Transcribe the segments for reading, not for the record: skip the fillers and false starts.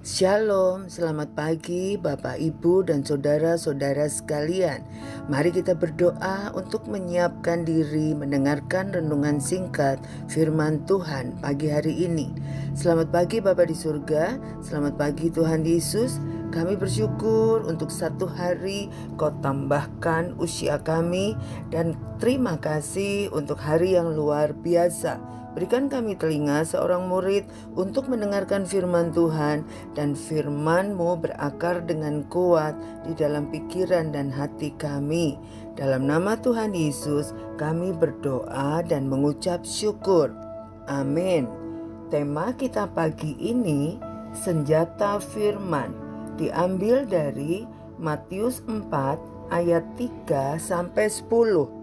Shalom, selamat pagi Bapak, Ibu, dan saudara-saudara sekalian. Mari kita berdoa untuk menyiapkan diri mendengarkan renungan singkat firman Tuhan pagi hari ini. Selamat pagi Bapak di surga, selamat pagi Tuhan Yesus. Kami bersyukur untuk satu hari Kau tambahkan usia kami, dan terima kasih untuk hari yang luar biasa. Berikan kami telinga seorang murid untuk mendengarkan firman Tuhan, dan firman-Mu berakar dengan kuat di dalam pikiran dan hati kami. Dalam nama Tuhan Yesus kami berdoa dan mengucap syukur. Amin. Tema kita pagi ini, senjata firman, diambil dari Matius 4 ayat 3 sampai 10.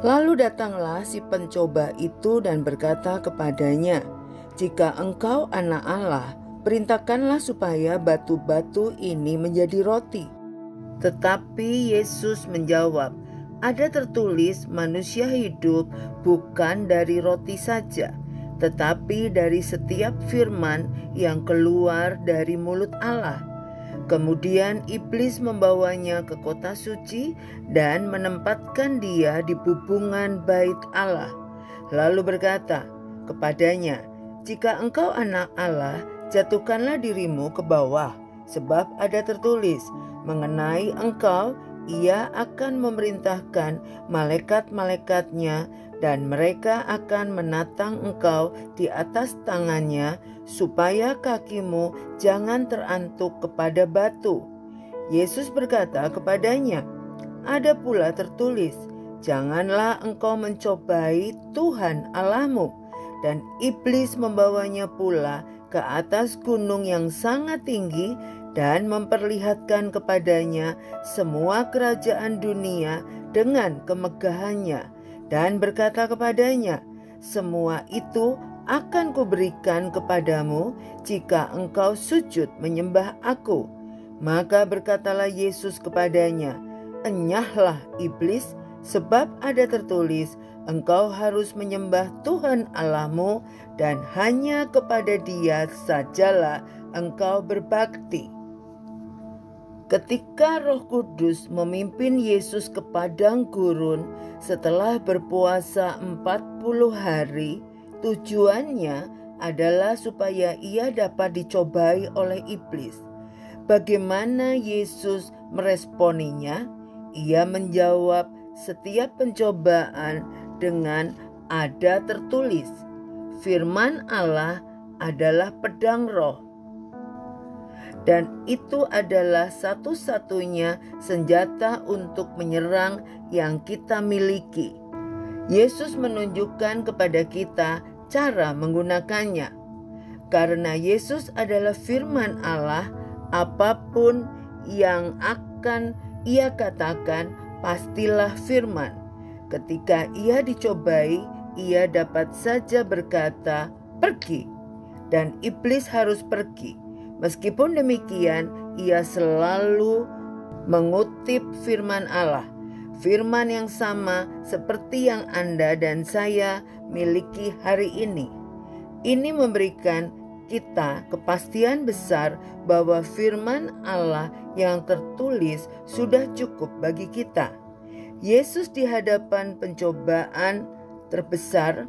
Lalu datanglah si pencoba itu dan berkata kepadanya, "Jika engkau anak Allah, perintahkanlah supaya batu-batu ini menjadi roti." Tetapi Yesus menjawab, "Ada tertulis, manusia hidup bukan dari roti saja, tetapi dari setiap firman yang keluar dari mulut Allah." Kemudian iblis membawanya ke kota suci dan menempatkan dia di bubungan bait Allah. Lalu berkata kepadanya, "Jika engkau anak Allah, jatuhkanlah dirimu ke bawah, sebab ada tertulis, mengenai engkau Ia akan memerintahkan malaikat-malaikatnya, dan mereka akan menatang engkau di atas tangannya, supaya kakimu jangan terantuk kepada batu." Yesus berkata kepadanya, "Ada pula tertulis, janganlah engkau mencobai Tuhan Allahmu." Dan iblis membawanya pula ke atas gunung yang sangat tinggi dan memperlihatkan kepadanya semua kerajaan dunia dengan kemegahannya, dan berkata kepadanya, "Semua itu akan kuberikan kepadamu jika engkau sujud menyembah aku." Maka berkatalah Yesus kepadanya, "Enyahlah iblis, sebab ada tertulis, engkau harus menyembah Tuhan Allahmu, dan hanya kepada Dia sajalah engkau berbakti." Ketika Roh Kudus memimpin Yesus ke padang gurun setelah berpuasa 40 hari, tujuannya adalah supaya ia dapat dicobai oleh iblis. Bagaimana Yesus meresponinya? Ia menjawab setiap pencobaan dengan "ada tertulis." Firman Allah adalah pedang roh, dan itu adalah satu-satunya senjata untuk menyerang yang kita miliki. Yesus menunjukkan kepada kita cara menggunakannya. Karena Yesus adalah firman Allah, apapun yang akan Ia katakan pastilah firman. Ketika Ia dicobai, Ia dapat saja berkata, "Pergi," dan iblis harus pergi. Meskipun demikian, Ia selalu mengutip firman Allah, firman yang sama seperti yang Anda dan saya miliki hari ini. Ini memberikan kita kepastian besar bahwa firman Allah yang tertulis sudah cukup bagi kita. Yesus di hadapan pencobaan terbesar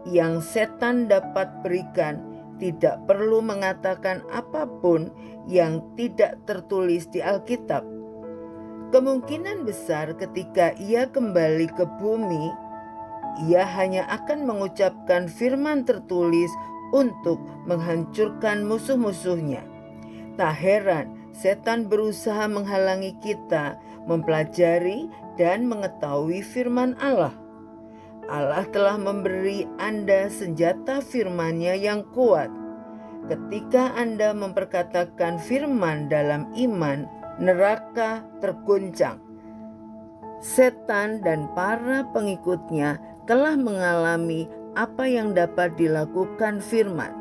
yang setan dapat berikan tidak perlu mengatakan apapun yang tidak tertulis di Alkitab. Kemungkinan besar ketika Ia kembali ke bumi, Ia hanya akan mengucapkan firman tertulis untuk menghancurkan musuh-musuhnya. Tak heran setan berusaha menghalangi kita mempelajari dan mengetahui firman Allah. Allah telah memberi Anda senjata firman-Nya yang kuat. Ketika Anda memperkatakan firman dalam iman, neraka terguncang. Setan dan para pengikutnya telah mengalami apa yang dapat dilakukan firman.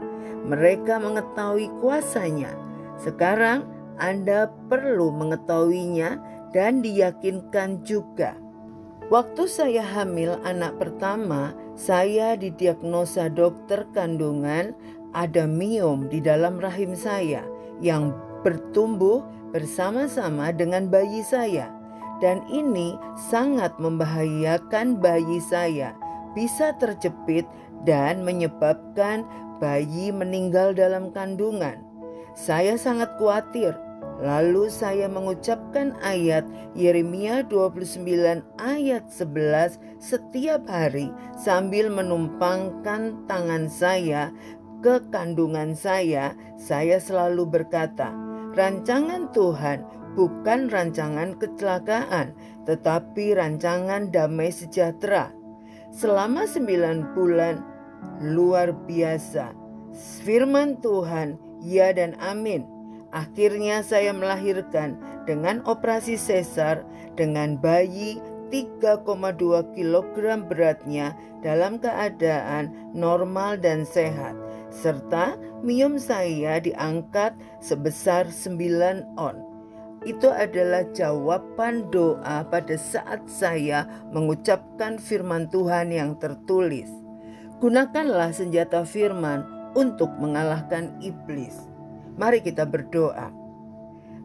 Mereka mengetahui kuasanya. Sekarang Anda perlu mengetahuinya dan diyakinkan juga. Waktu saya hamil anak pertama, saya didiagnosa dokter kandungan ada miom di dalam rahim saya yang bertumbuh bersama-sama dengan bayi saya. Dan ini sangat membahayakan bayi saya, bisa terjepit dan menyebabkan bayi meninggal dalam kandungan. Saya sangat khawatir. Lalu saya mengucapkan ayat Yeremia 29 ayat 11 setiap hari sambil menumpangkan tangan saya ke kandungan saya selalu berkata, rancangan Tuhan bukan rancangan kecelakaan, tetapi rancangan damai sejahtera. Selama 9 bulan luar biasa, firman Tuhan ya dan amin. Akhirnya saya melahirkan dengan operasi sesar dengan bayi 3,2 kg beratnya dalam keadaan normal dan sehat. Serta miom saya diangkat sebesar 9 on. Itu adalah jawaban doa pada saat saya mengucapkan firman Tuhan yang tertulis. Gunakanlah senjata firman untuk mengalahkan iblis. Mari kita berdoa.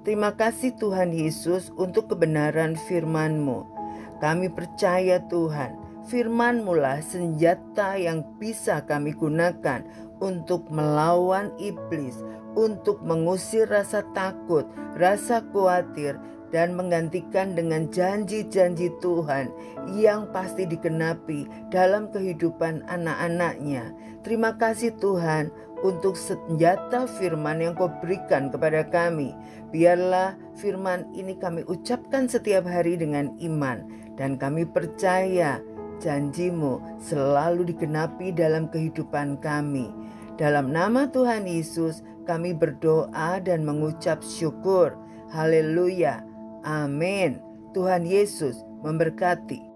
Terima kasih Tuhan Yesus untuk kebenaran firman-Mu. Kami percaya Tuhan, firman-Mu lah senjata yang bisa kami gunakan untuk melawan iblis, untuk mengusir rasa takut, rasa khawatir, dan menggantikan dengan janji-janji Tuhan yang pasti dikenapi dalam kehidupan anak-anak-Nya. Terima kasih Tuhan untuk senjata firman yang Kau berikan kepada kami. Biarlah firman ini kami ucapkan setiap hari dengan iman, dan kami percaya janji-Mu selalu digenapi dalam kehidupan kami. Dalam nama Tuhan Yesus kami berdoa dan mengucap syukur. Haleluya. Amin. Tuhan Yesus memberkati.